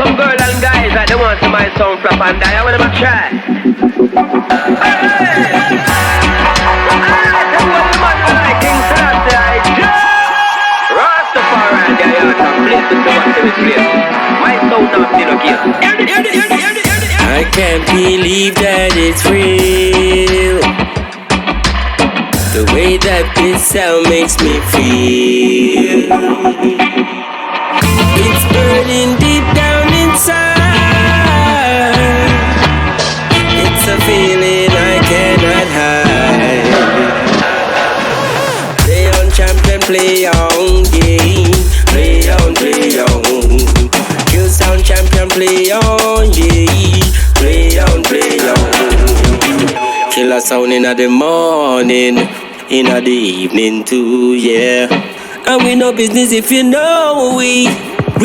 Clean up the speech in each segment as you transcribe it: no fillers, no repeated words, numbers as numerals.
some girl and guys that they want to my sound flap and die. I want them to try. Rastafari, they are some place to watch them play. My sound not in a game. I can't believe that it's real. The way that this sound makes me feel. It's burning deep down inside. It's a feeling I cannot hide. Play on champion, play on game. Play on, play on. Kill sound champion, play on, yeah. Play on, play on. Kill a sound in the morning, in the evening too, yeah. And we no business if you know we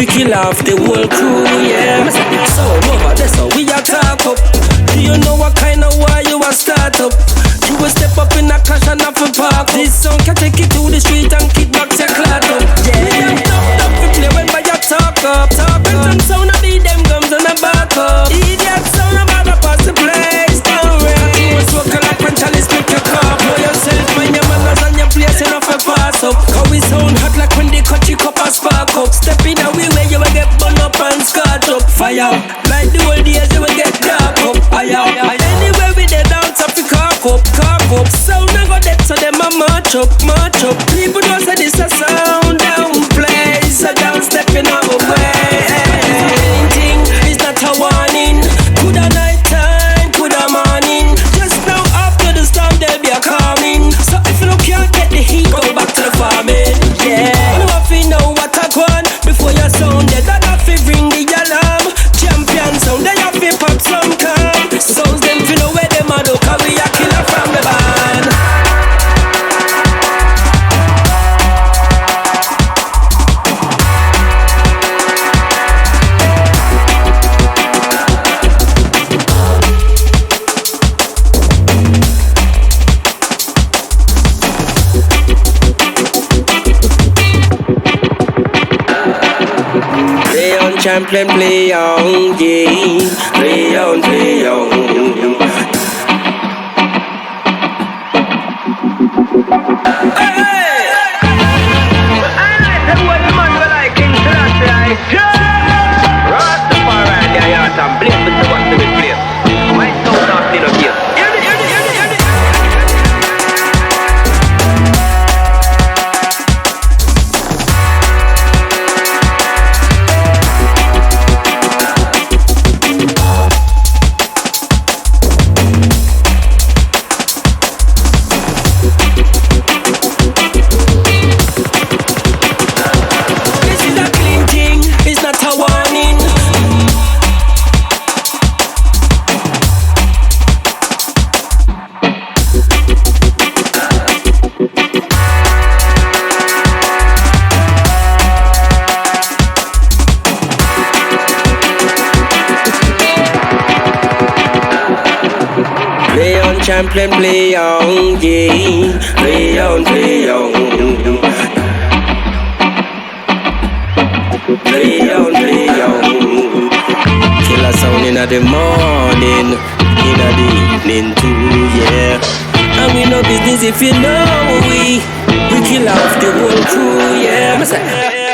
kill off the whole crew, yeah. So over there, so we a talk up. Do you know what kind of war you a start up? You will step up in a clash and have a park. This song can take you to the street and kickbox your clot up, yeah. We have tough to play when by your talk up. When some sound a beat them gums and a back up. Idiot sound about to pass the place, don't worry. You was working like when Charlie split your car. Know yourself, mind your manners and your place enough for pass up. How we sound hot like when they cut you cup and spark up. Step in a way where you will get burned up and scarred up. Fire, like the old days you will get dark up. Fire, anywhere we dey dance up, we cock up. Sound never dead so them a march up. People don't say this a sound down play. So down stepping out of way. Anything is not a warning. Coulda night time, coulda morning. Just now after the storm there'll be a calming. So if you can't get the heat, go back to the farming. Yeah, you have to know what I want before your sound dead. I have to ring the alarm. Champion sound, they have to pop some calm. Sounds them fi know where them a do, 'cause we a killer from the band. Play on champion, play on game. Play on, play on. Rastafari, they are some place to watch them play. My sound not in a game. Champion, play on game. Play on, play on. Play on, play on. Kill a sound in the morning, in the evening too, yeah. And we no business if you know we kill off the whole crew, yeah.